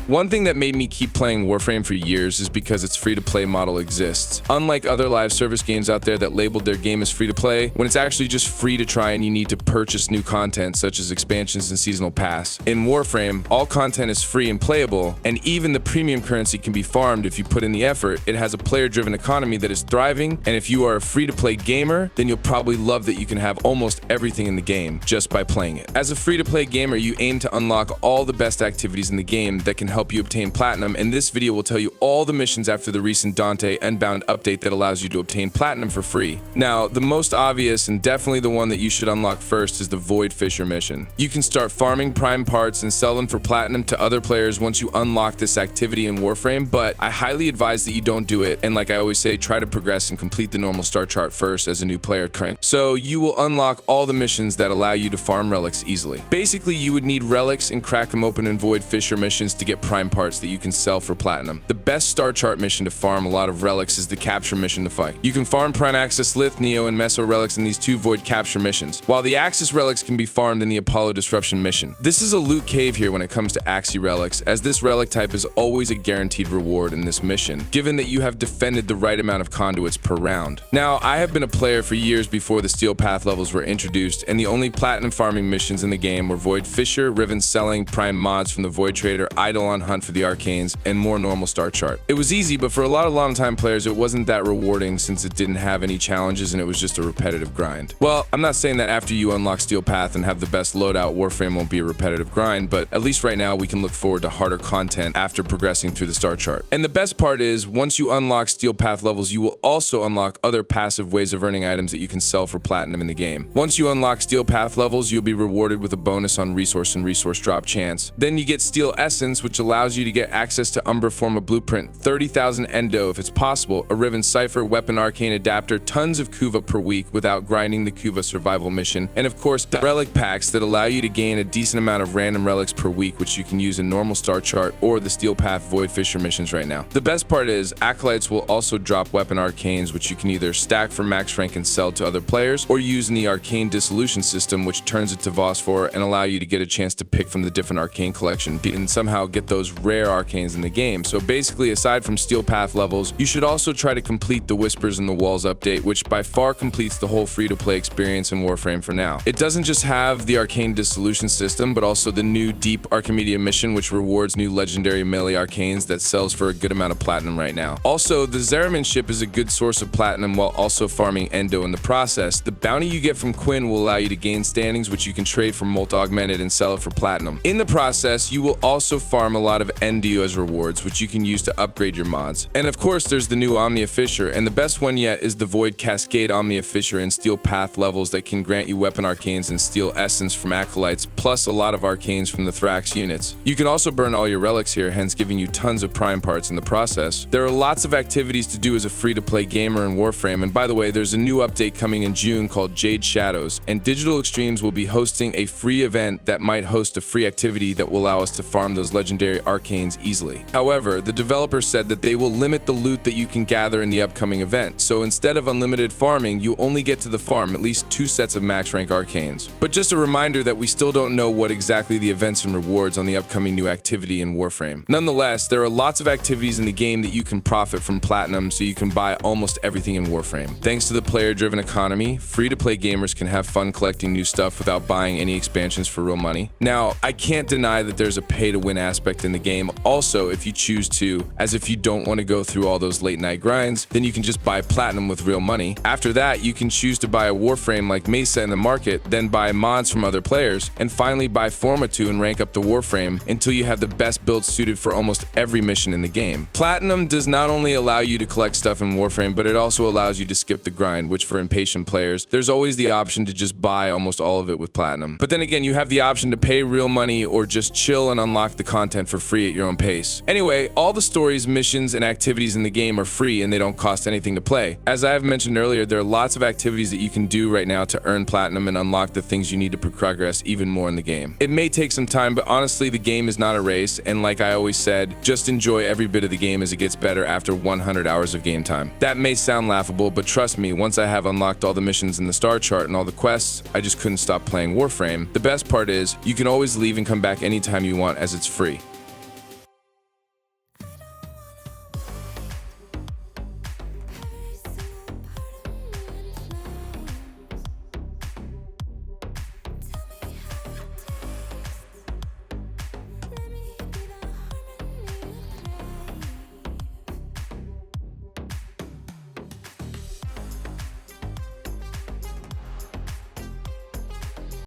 One thing that made me keep playing Warframe for years is because its free-to-play model exists. Unlike other live service games out there that labeled their game as free-to-play, when it's actually just free to try and you need to purchase new content such as expansions and seasonal pass. In Warframe, all content is free and playable, and even the premium currency can be farmed if you put in the effort. It has a player-driven economy that is thriving, and if you are a free-to-play gamer, then you'll probably love that you can have almost everything in the game just by playing it. As a free-to-play gamer, you aim to unlock all the best activities in the game that can help you obtain platinum, and this video will tell you all the missions after the recent Dante Endbound update that allows you to obtain platinum for free. Now, the most obvious and definitely the one that you should unlock first is the Void Fisher mission. You can start farming prime parts and sell them for platinum to other players once you unlock this activity in Warframe, but I highly advise that you don't do it, and like I always say, try to progress and complete the normal star chart first as a new player. So you will unlock all the missions that allow you to farm relics easily. Basically, you would need relics and crack them open in Void Fisher missions to get prime parts that you can sell for platinum. The best star chart mission to farm a lot of relics is the capture mission to fight. You can farm Prime Axis, Lith, Neo, and Meso relics in these two Void capture missions, while the Axis relics can be farmed in the Apollo Disruption mission. This is a loot cave here when it comes to Axie relics, as this relic type is always a guaranteed reward in this mission, given that you have defended the right amount of conduits per round. Now, I have been a player for years before the Steel Path levels were introduced, and the only platinum farming missions in the game were Void Fisher, Riven selling, prime mods from the Void Trader, idle on hunt for the Arcanes, and more normal star chart. It was easy, but for a lot of long-time players, it wasn't that rewarding since it didn't have any challenges and it was just a repetitive grind. Well, I'm not saying that after you unlock Steel Path and have the best loadout, Warframe won't be a repetitive grind, but at least right now we can look forward to harder content after progressing through the star chart. And the best part is, once you unlock Steel Path levels, you will also unlock other passive ways of earning items that you can sell for platinum in the game. Once you unlock Steel Path levels, you'll be rewarded with a bonus on resource and resource drop chance. Then you get Steel Essence, which allows you to get access to Umbra Forma Blueprint, 30,000 Endo if it's possible, a Riven Cipher, Weapon Arcane Adapter, tons of Kuva per week without grinding the Kuva survival mission, and of course the relic packs that allow you to gain a decent amount of random relics per week, which you can use in normal star chart or the Steel Path Void Fisher missions right now. The best part is, Acolytes will also drop Weapon Arcanes, which you can either stack for max rank and sell to other players, or use in the Arcane Dissolution system, which turns it to Phosphor and allow you to get a chance to pick from the different Arcane collection and somehow get those rare Arcanes in the game. So basically, aside from Steel Path levels, you should also try to complete the Whispers in the Walls update, which by far completes the whole free-to-play experience in Warframe for now. It doesn't just have the Arcane Dissolution system, but also the new Deep Archimedia mission, which rewards new legendary melee Arcanes that sells for a good amount of platinum right now. Also, the Zeramin ship is a good source of platinum while also farming Endo in the process. The bounty you get from Quinn will allow you to gain standings, which you can trade for Molt Augmented and sell it for platinum. In the process, you will also farm a lot of Endio as rewards, which you can use to upgrade your mods. And of course, there's the new Omnia Fisher, and the best one yet is the Void Cascade Omnia Fisher and Steel Path levels that can grant you Weapon Arcanes and Steel Essence from Acolytes, plus a lot of Arcanes from the Thrax units. You can also burn all your relics here, hence giving you tons of prime parts in the process. There are lots of activities to do as a free-to-play gamer in Warframe, and by the way, there's a new update coming in June called Jade Shadows, and Digital Extremes will be hosting a free event that might host a free activity that will allow us to farm those legendary Arcanes easily. However, the developer said that they will limit the loot that you can gather in the upcoming event, so instead of unlimited farming, you only get to the farm at least 2 sets of max rank Arcanes. But just a reminder that we still don't know what exactly the events and rewards on the upcoming new activity in Warframe. Nonetheless, there are lots of activities in the game that you can profit from platinum, so you can buy almost everything in Warframe. Thanks to the player-driven economy, free-to-play gamers can have fun collecting new stuff without buying any expansions for real money. Now, I can't deny that there's a pay-to-win aspect in the game also if you choose to, as if you don't want to go through all those late-night grinds, then you can just buy platinum with real money. After that, you can choose to buy a Warframe like Mesa in the market, then buy mods from other players, and finally buy Forma 2 and rank up the Warframe until you have the best build suited for almost every mission in the game. Platinum does not only allow you to collect stuff in Warframe, but it also allows you to skip the grind, which for impatient players, there's always the option to just buy almost all of it with platinum. But then again, you have the option to pay real money or just chill and unlock the content for free at your own pace. Anyway, all the stories, missions, and activities in the game are free and they don't cost anything to play. As I have mentioned earlier, there are lots of activities that you can do right now to earn platinum and unlock the things you need to progress even more in the game. It may take some time, but honestly, the game is not a race, and like I always said, just enjoy every bit of the game as it gets better after 100 hours of game time. That may sound laughable, but trust me, once I have unlocked all the missions in the star chart and all the quests, I just couldn't stop playing Warframe. The best part is, you can always leave and come back anytime you want as it's free.